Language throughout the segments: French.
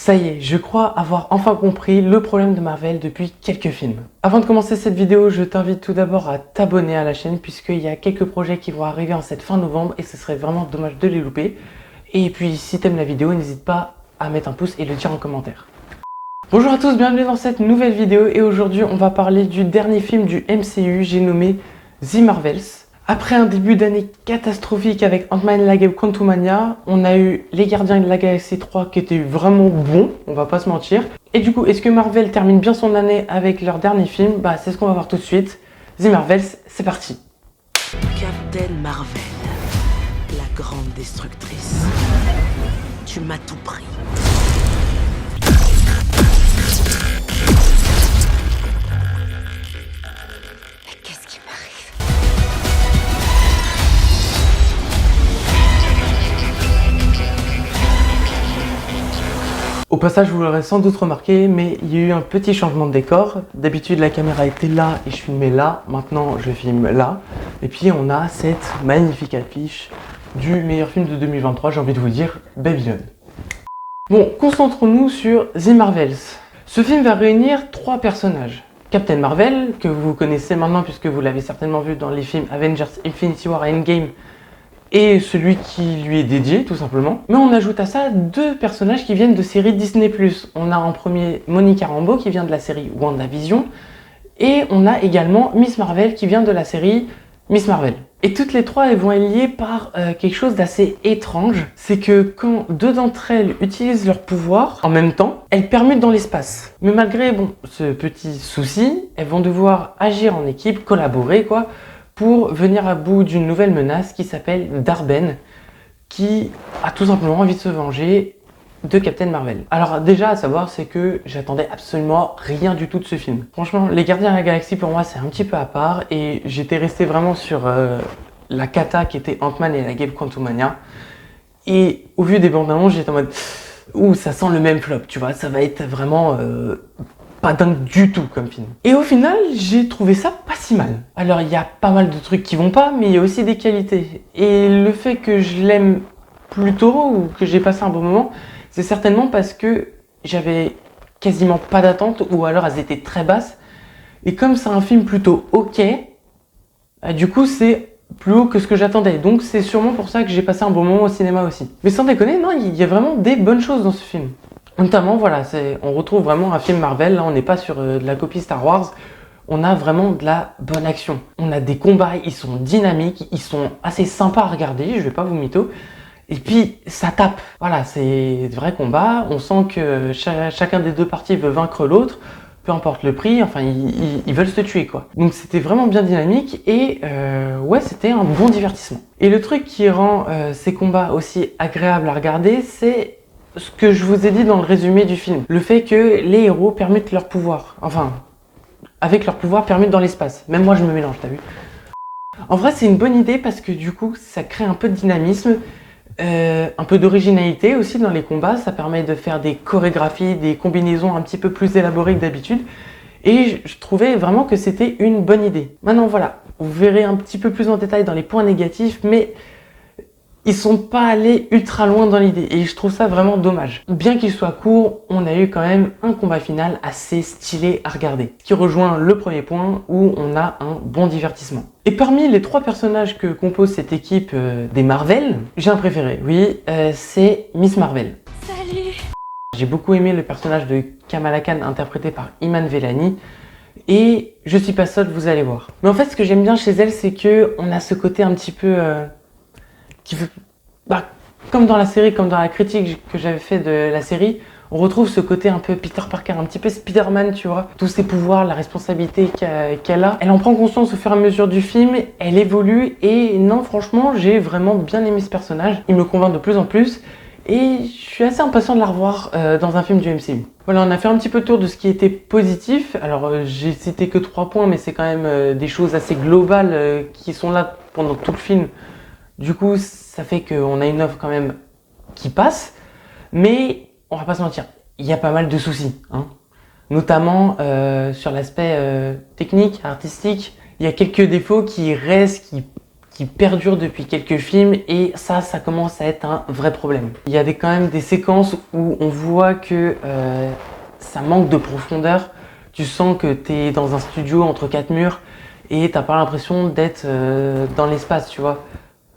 Ça y est, je crois avoir enfin compris le problème de Marvel depuis quelques films. Avant de commencer cette vidéo, je t'invite tout d'abord à t'abonner à la chaîne puisqu'il y a quelques projets qui vont arriver en cette fin novembre et ce serait vraiment dommage de les louper. Et puis si t'aimes la vidéo, n'hésite pas à mettre un pouce et le dire en commentaire. Bonjour à tous, bienvenue dans cette nouvelle vidéo et aujourd'hui on va parler du dernier film du MCU, j'ai nommé The Marvels. Après un début d'année catastrophique avec Ant-Man and the Wasp Quantumania, on a eu Les Gardiens de la Galaxie 3 qui était vraiment bon, on va pas se mentir. Et du coup, est-ce que Marvel termine bien son année avec leur dernier film? Bah c'est ce qu'on va voir tout de suite. The Marvels, c'est parti. Captain Marvel, la grande destructrice. Tu m'as tout pris. Mais qu'est-ce qui m'arrive? Au passage, vous l'aurez sans doute remarqué, mais il y a eu un petit changement de décor. D'habitude, la caméra était là et je filmais là. Maintenant, je filme là. Et puis, on a cette magnifique affiche du meilleur film de 2023, j'ai envie de vous dire, Babylone. Bon, concentrons-nous sur The Marvels. Ce film va réunir trois personnages. Captain Marvel, que vous connaissez maintenant puisque vous l'avez certainement vu dans les films Avengers Infinity War et Endgame, et celui qui lui est dédié tout simplement. Mais on ajoute à ça deux personnages qui viennent de séries Disney+. On a en premier Monica Rambeau qui vient de la série WandaVision, et on a également Miss Marvel qui vient de la série Miss Marvel. Et toutes les trois elles vont être liées par quelque chose d'assez étrange, c'est que quand deux d'entre elles utilisent leur pouvoir en même temps, elles permutent dans l'espace. Mais malgré ce petit souci, elles vont devoir agir en équipe, collaborer quoi, pour venir à bout d'une nouvelle menace qui s'appelle Dar-Benn, qui a tout simplement envie de se venger de Captain Marvel. Alors déjà à savoir, c'est que j'attendais absolument rien du tout de ce film. Franchement, Les Gardiens de la Galaxie pour moi c'est un petit peu à part et j'étais resté vraiment sur la cata qui était Ant-Man et la Wasp Quantumania. Et au vu des bandes annonces, j'étais en mode ouh, ça sent le même flop, tu vois, ça va être vraiment pas dingue du tout comme film. Et au final, j'ai trouvé ça pas si mal. Alors il y a pas mal de trucs qui vont pas, mais il y a aussi des qualités. Et le fait que je l'aime plutôt ou que j'ai passé un bon moment, c'est certainement parce que j'avais quasiment pas d'attente ou alors elles étaient très basses. Et comme c'est un film plutôt ok, du coup c'est plus haut que ce que j'attendais. Donc c'est sûrement pour ça que j'ai passé un bon moment au cinéma aussi. Mais sans déconner, non, il y a vraiment des bonnes choses dans ce film. Notamment, voilà, on retrouve vraiment un film Marvel. Là, on n'est pas sur de la copie Star Wars. On a vraiment de la bonne action. On a des combats, ils sont dynamiques, ils sont assez sympas à regarder, je vais pas vous mytho. Et puis, ça tape. Voilà, c'est de vrais combats. On sent que chacun des deux parties veut vaincre l'autre, peu importe le prix. Enfin, ils veulent se tuer, quoi. Donc, c'était vraiment bien dynamique et ouais, c'était un bon divertissement. Et le truc qui rend ces combats aussi agréables à regarder, c'est ce que je vous ai dit dans le résumé du film. Le fait que les héros permettent leur pouvoir. Enfin, avec leur pouvoir, permettent dans l'espace. Même moi, je me mélange, t'as vu? En vrai, c'est une bonne idée parce que du coup, ça crée un peu de dynamisme. Un peu d'originalité aussi dans les combats, ça permet de faire des chorégraphies, des combinaisons un petit peu plus élaborées que d'habitude et je trouvais vraiment que c'était une bonne idée. Maintenant voilà, vous verrez un petit peu plus en détail dans les points négatifs, mais ils sont pas allés ultra loin dans l'idée et je trouve ça vraiment dommage. Bien qu'il soit court, on a eu quand même un combat final assez stylé à regarder, qui rejoint le premier point où on a un bon divertissement. Et parmi les trois personnages que compose cette équipe des Marvel, j'ai un préféré, oui, c'est Miss Marvel. Salut! J'ai beaucoup aimé le personnage de Kamala Khan interprété par Iman Vellani et je suis pas seul, vous allez voir. Mais en fait, ce que j'aime bien chez elle, c'est que on a ce côté un petit peu qui veut, comme dans la série, comme dans la critique que j'avais fait de la série, on retrouve ce côté un peu Peter Parker, un petit peu Spider-Man, tu vois. Tous ses pouvoirs, la responsabilité qu'elle a. Elle en prend conscience au fur et à mesure du film, elle évolue et non, franchement, j'ai vraiment bien aimé ce personnage. Il me convainc de plus en plus et je suis assez impatient de la revoir dans un film du MCU. Voilà, on a fait un petit peu le tour de ce qui était positif. Alors, j'ai cité que 3 points, mais c'est quand même des choses assez globales qui sont là pendant tout le film. Du coup, ça fait qu'on a une œuvre quand même qui passe, mais on va pas se mentir, il y a pas mal de soucis, hein. Notamment sur l'aspect technique, artistique. Il y a quelques défauts qui restent, qui perdure depuis quelques films et ça commence à être un vrai problème. Il y a quand même des séquences où on voit que ça manque de profondeur. Tu sens que tu es dans un studio entre quatre murs et t'as pas l'impression d'être dans l'espace, tu vois.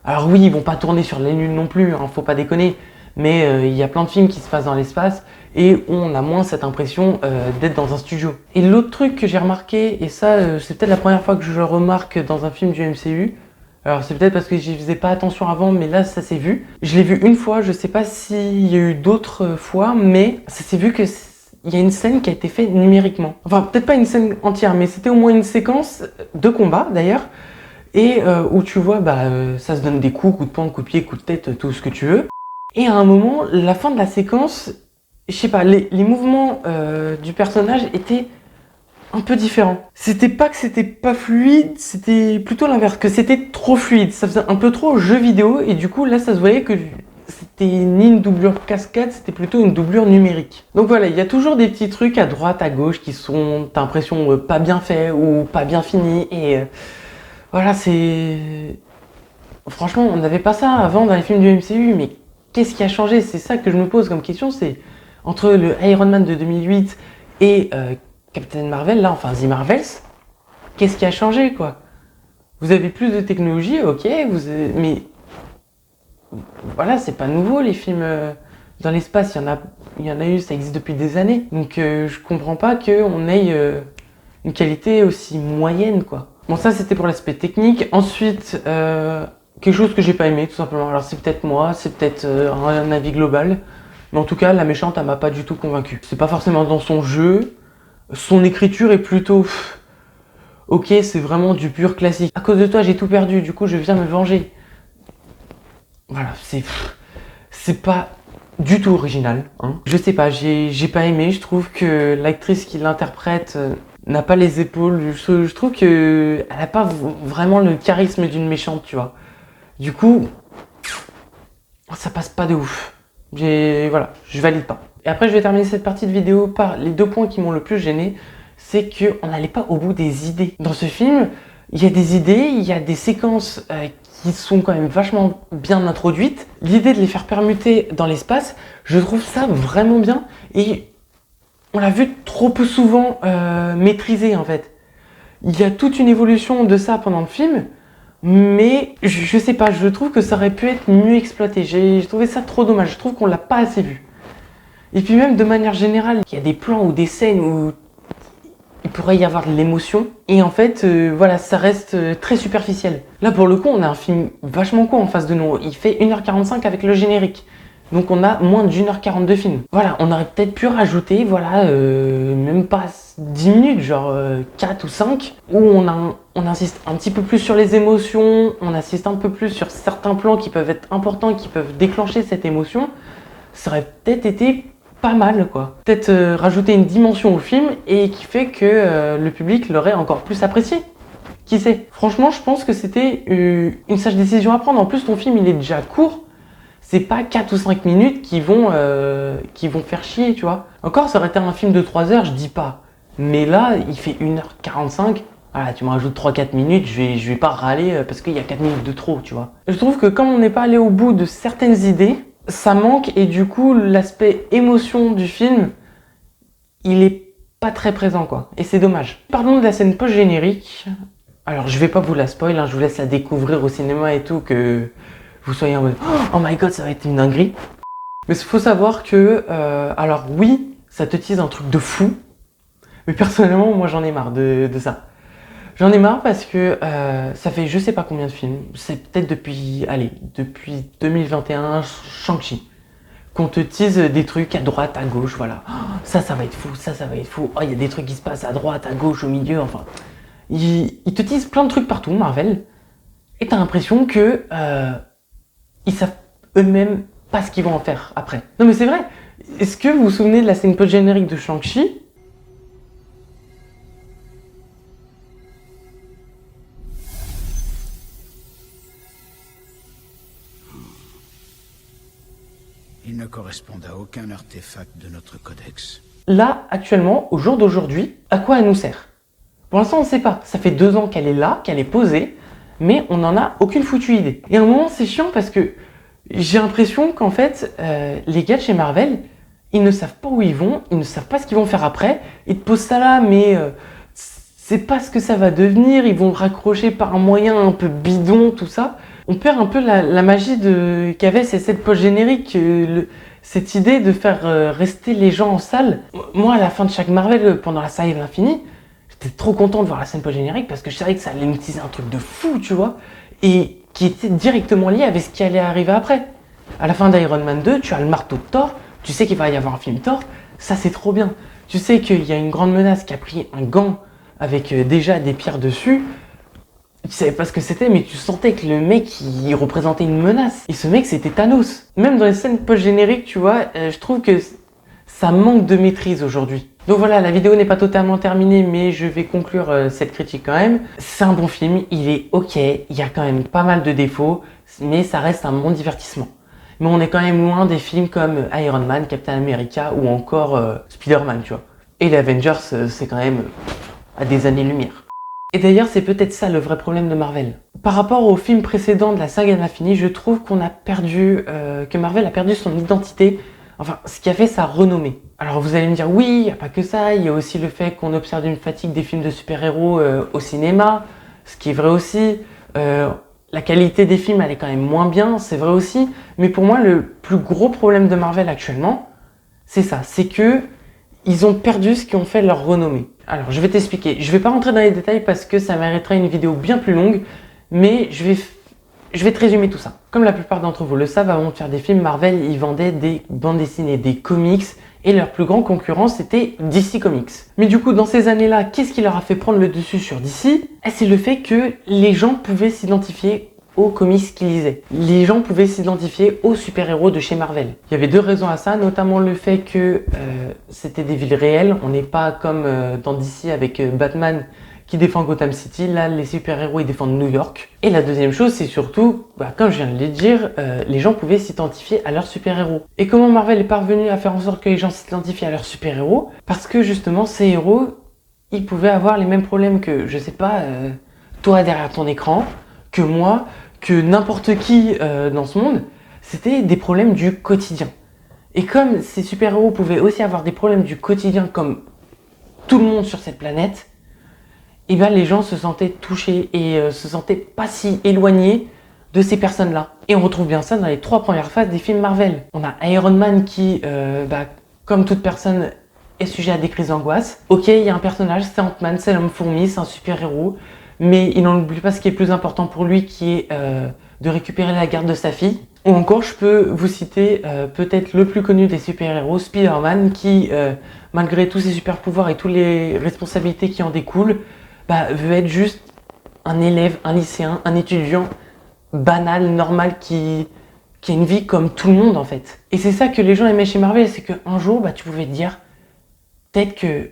Alors oui, ils vont pas tourner sur les lunes non plus, hein, faut pas déconner, mais il y a plein de films qui se passent dans l'espace et on a moins cette impression d'être dans un studio. Et l'autre truc que j'ai remarqué, et ça c'est peut-être la première fois que je le remarque dans un film du MCU, alors c'est peut-être parce que j'y faisais pas attention avant, mais là ça s'est vu. Je l'ai vu une fois, je sais pas s'il y a eu d'autres fois, mais ça s'est vu que il y a une scène qui a été faite numériquement. Enfin, peut-être pas une scène entière, mais c'était au moins une séquence de combat d'ailleurs, et où tu vois, ça se donne des coups de poing, coups de pied, coups de tête, tout ce que tu veux. Et à un moment, la fin de la séquence, je sais pas, les mouvements du personnage étaient un peu différent. C'était pas que c'était pas fluide, c'était plutôt l'inverse, que c'était trop fluide. Ça faisait un peu trop jeu vidéo et du coup là ça se voyait que c'était ni une doublure cascade, c'était plutôt une doublure numérique. Donc voilà, il y a toujours des petits trucs à droite, à gauche qui sont, t'as l'impression, pas bien faits ou pas bien finis et voilà, c'est... Franchement, on n'avait pas ça avant dans les films du MCU, mais qu'est-ce qui a changé? C'est ça que je me pose comme question, c'est entre le Iron Man de 2008 et Captain Marvel, là, enfin The Marvels, qu'est-ce qui a changé, quoi? Vous avez plus de technologie, ok, mais voilà, c'est pas nouveau les films dans l'espace, il y en a eu, ça existe depuis des années. Donc je comprends pas qu'on ait une qualité aussi moyenne, quoi. Bon, ça c'était pour l'aspect technique. Ensuite, quelque chose que j'ai pas aimé, tout simplement. Alors c'est peut-être moi, c'est peut-être un avis global, mais en tout cas, la méchante, elle m'a pas du tout convaincu. C'est pas forcément dans son jeu. Son écriture est plutôt... Ok, c'est vraiment du pur classique. À cause de toi, j'ai tout perdu, du coup, je viens me venger. Voilà, c'est pas du tout original. Hein. Je sais pas, j'ai pas aimé. Je trouve que l'actrice qui l'interprète n'a pas les épaules. Je trouve que elle a pas vraiment le charisme d'une méchante, tu vois. Du coup, ça passe pas de ouf. Voilà, je valide pas. Et après, je vais terminer cette partie de vidéo par les deux points qui m'ont le plus gêné. C'est qu'on n'allait pas au bout des idées. Dans ce film, il y a des idées, il y a des séquences qui sont quand même vachement bien introduites. L'idée de les faire permuter dans l'espace, je trouve ça vraiment bien. Et on l'a vu trop peu souvent maîtrisé, en fait. Il y a toute une évolution de ça pendant le film. Mais je sais pas, je trouve que ça aurait pu être mieux exploité. J'ai trouvé ça trop dommage, je trouve qu'on l'a pas assez vu. Et puis même de manière générale, il y a des plans ou des scènes où il pourrait y avoir de l'émotion. Et en fait, voilà, ça reste très superficiel. Là pour le coup, on a un film vachement court en face de nous. Il fait 1h45 avec le générique. Donc on a moins d'1h40 de film. Voilà, on aurait peut-être pu rajouter, voilà, même pas 10 minutes, genre 4 ou 5, où on insiste un petit peu plus sur les émotions, on insiste un peu plus sur certains plans qui peuvent être importants et qui peuvent déclencher cette émotion. Ça aurait peut-être été pas mal, quoi. Peut-être rajouter une dimension au film et qui fait que le public l'aurait encore plus apprécié. Qui sait? Franchement, je pense que c'était une sage décision à prendre. En plus, ton film, il est déjà court. C'est pas 4 ou 5 minutes qui vont faire chier, tu vois. Encore, ça aurait été un film de 3 heures, je dis pas. Mais là, il fait 1h45. Voilà, tu me rajoutes 3-4 minutes, je vais pas râler parce qu'il y a 4 minutes de trop, tu vois. Je trouve que comme on n'est pas allé au bout de certaines idées, ça manque et du coup, l'aspect émotion du film, il est pas très présent, quoi. Et c'est dommage. Parlons de la scène post-générique. Alors, je vais pas vous la spoil, hein, je vous laisse la découvrir au cinéma et tout, que vous soyez en mode oh my god, ça va être une dinguerie. Mais il faut savoir que, alors oui, ça te tease un truc de fou, mais personnellement, moi j'en ai marre de ça. J'en ai marre parce que ça fait je sais pas combien de films, c'est peut-être depuis 2021, Shang-Chi, qu'on te tease des trucs à droite, à gauche, voilà. Oh, ça va être fou, ça va être fou. Oh, il y a des trucs qui se passent à droite, à gauche, au milieu, enfin. Ils te teasent plein de trucs partout, Marvel, et t'as l'impression que ils savent eux-mêmes pas ce qu'ils vont en faire après. Non mais c'est vrai. Est-ce que vous vous souvenez de la scène post-générique de Shang-Chi? Ils ne correspondent à aucun artefact de notre codex. Là, actuellement, au jour d'aujourd'hui, à quoi elle nous sert? Pour l'instant, on ne sait pas. Ça fait 2 ans qu'elle est là, qu'elle est posée. mais on n'en a aucune foutue idée. Et à un moment, c'est chiant parce que j'ai l'impression qu'en fait, les gars de chez Marvel, ils ne savent pas où ils vont, ils ne savent pas ce qu'ils vont faire après. Ils te posent ça là, mais c'est pas ce que ça va devenir. Ils vont le raccrocher par un moyen un peu bidon, tout ça. On perd un peu la magie qu'avait ces scènes post-génériques, cette idée de faire rester les gens en salle. Moi, à la fin de chaque Marvel, pendant la saga de l'infini, j'étais trop content de voir la scène post-générique parce que je savais que ça allait me teaser un truc de fou, tu vois, et qui était directement lié avec ce qui allait arriver après. À la fin d'Iron Man 2, tu as le marteau de Thor, tu sais qu'il va y avoir un film Thor, ça c'est trop bien. Tu sais qu'il y a une grande menace qui a pris un gant avec déjà des pierres dessus. Tu savais pas ce que c'était, mais tu sentais que le mec, il représentait une menace. Et ce mec, c'était Thanos. Même dans les scènes post-génériques, tu vois, je trouve que ça manque de maîtrise aujourd'hui. Donc voilà, la vidéo n'est pas totalement terminée, mais je vais conclure cette critique quand même. C'est un bon film, il est ok, il y a quand même pas mal de défauts, mais ça reste un bon divertissement. Mais on est quand même loin des films comme Iron Man, Captain America ou encore Spider-Man, tu vois. Et les Avengers, c'est quand même à des années-lumière. Et d'ailleurs, c'est peut-être ça le vrai problème de Marvel. Par rapport aux films précédents de la saga de l'infini, je trouve qu'on a perdu, que Marvel a perdu son identité, enfin, ce qui a fait sa renommée. Alors vous allez me dire, oui, il n'y a pas que ça, il y a aussi le fait qu'on observe une fatigue des films de super-héros au cinéma, ce qui est vrai aussi. La qualité des films, elle est quand même moins bien, c'est vrai aussi. Mais pour moi, le plus gros problème de Marvel actuellement, c'est ça, c'est que ils ont perdu ce qui ont fait leur renommée. Alors, je vais t'expliquer. Je vais pas rentrer dans les détails parce que ça mériterait une vidéo bien plus longue, mais je vais te résumer tout ça. Comme la plupart d'entre vous le savent, avant de faire des films, Marvel, ils vendaient des bandes dessinées, des comics, et leur plus grand concurrent, c'était DC Comics. Mais du coup, dans ces années-là, qu'est-ce qui leur a fait prendre le dessus sur DC? C'est le fait que les gens pouvaient s'identifier aux comics qu'ils lisaient. Les gens pouvaient s'identifier aux super-héros de chez Marvel. Il y avait deux raisons à ça, notamment le fait que c'était des villes réelles. On n'est pas comme dans DC avec Batman qui défend Gotham City. Là, les super-héros, ils défendent New York. Et la deuxième chose, c'est surtout, comme je viens de le dire, les gens pouvaient s'identifier à leurs super-héros. Et comment Marvel est parvenu à faire en sorte que les gens s'identifient à leurs super-héros? Parce que justement, ces héros, ils pouvaient avoir les mêmes problèmes que, je sais pas, toi derrière ton écran, que moi, que n'importe qui dans ce monde, c'était des problèmes du quotidien. Et comme ces super-héros pouvaient aussi avoir des problèmes du quotidien comme tout le monde sur cette planète, et ben les gens se sentaient touchés et se sentaient pas si éloignés de ces personnes-là. Et on retrouve bien ça dans les 3 premières phases des films Marvel. On a Iron Man qui, comme toute personne, est sujet à des crises d'angoisse. Ok, il y a un personnage, c'est Ant-Man, c'est l'homme-fourmi, c'est un super-héros. Mais il n'en oublie pas ce qui est plus important pour lui, qui est de récupérer la garde de sa fille. Ou encore, je peux vous citer peut-être le plus connu des super-héros, Spider-Man, qui, malgré tous ses super-pouvoirs et toutes les responsabilités qui en découlent, veut être juste un élève, un lycéen, un étudiant banal, normal, qui a une vie comme tout le monde en fait. Et c'est ça que les gens aimaient chez Marvel, c'est qu'un jour, tu pouvais te dire, peut-être que,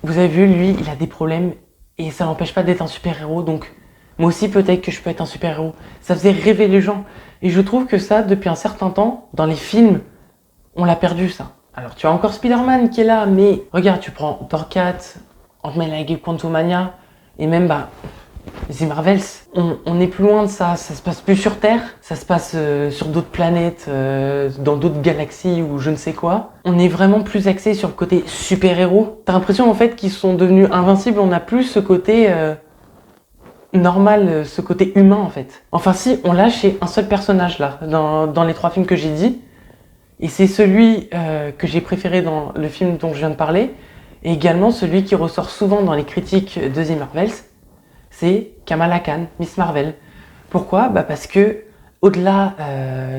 vous avez vu, lui, il a des problèmes, et ça n'empêche pas d'être un super-héros, donc moi aussi peut-être que je peux être un super-héros. Ça faisait rêver les gens. Et je trouve que ça, depuis un certain temps, dans les films, on l'a perdu ça. Alors tu as encore Spider-Man qui est là, mais regarde, tu prends Thor 4, Ant-Man and the Quantumania, et même les Marvels, on est plus loin de ça. Ça se passe plus sur Terre, ça se passe sur d'autres planètes, dans d'autres galaxies ou je ne sais quoi. On est vraiment plus axé sur le côté super-héros. T'as l'impression en fait qu'ils sont devenus invincibles, on n'a plus ce côté normal, ce côté humain en fait. Enfin si, on l'a chez un seul personnage là, dans les 3 films que j'ai dit. Et c'est celui que j'ai préféré dans le film dont je viens de parler, et également celui qui ressort souvent dans les critiques de The Marvels, c'est Kamala Khan, Miss Marvel. Pourquoi ? Parce que, au-delà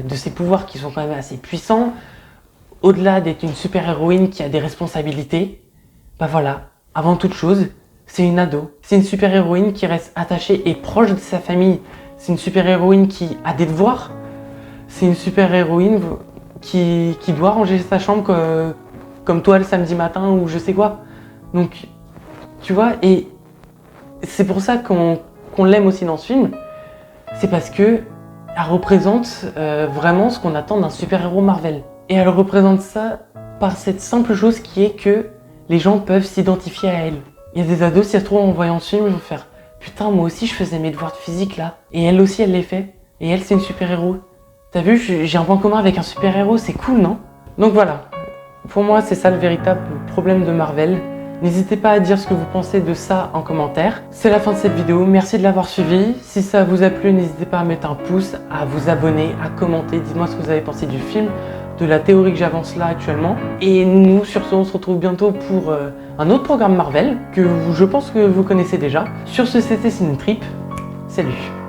de ses pouvoirs qui sont quand même assez puissants, au-delà d'être une super-héroïne qui a des responsabilités, voilà, avant toute chose, c'est une ado. C'est une super-héroïne qui reste attachée et proche de sa famille. C'est une super-héroïne qui a des devoirs. C'est une super-héroïne qui doit ranger sa chambre comme toi le samedi matin ou je sais quoi. Donc, tu vois, et c'est pour ça qu'on l'aime aussi dans ce film. C'est parce que elle représente vraiment ce qu'on attend d'un super-héros Marvel. Et elle représente ça par cette simple chose qui est que les gens peuvent s'identifier à elle. Il y a des ados, si ça se trouve, en voyant ce film, ils vont faire Putain, moi aussi je faisais mes devoirs de physique là. Et elle aussi elle les fait. Et elle c'est une super-héros. T'as vu, j'ai un point commun avec un super-héros, c'est cool, non? Donc voilà, pour moi c'est ça le véritable problème de Marvel. N'hésitez pas à dire ce que vous pensez de ça en commentaire. C'est la fin de cette vidéo, merci de l'avoir suivi. Si ça vous a plu, n'hésitez pas à mettre un pouce, à vous abonner, à commenter. Dites-moi ce que vous avez pensé du film, de la théorie que j'avance là actuellement. Et nous, sur ce, on se retrouve bientôt pour un autre programme Marvel, que je pense que vous connaissez déjà. Sur ce, c'était Ciné Trip. Salut!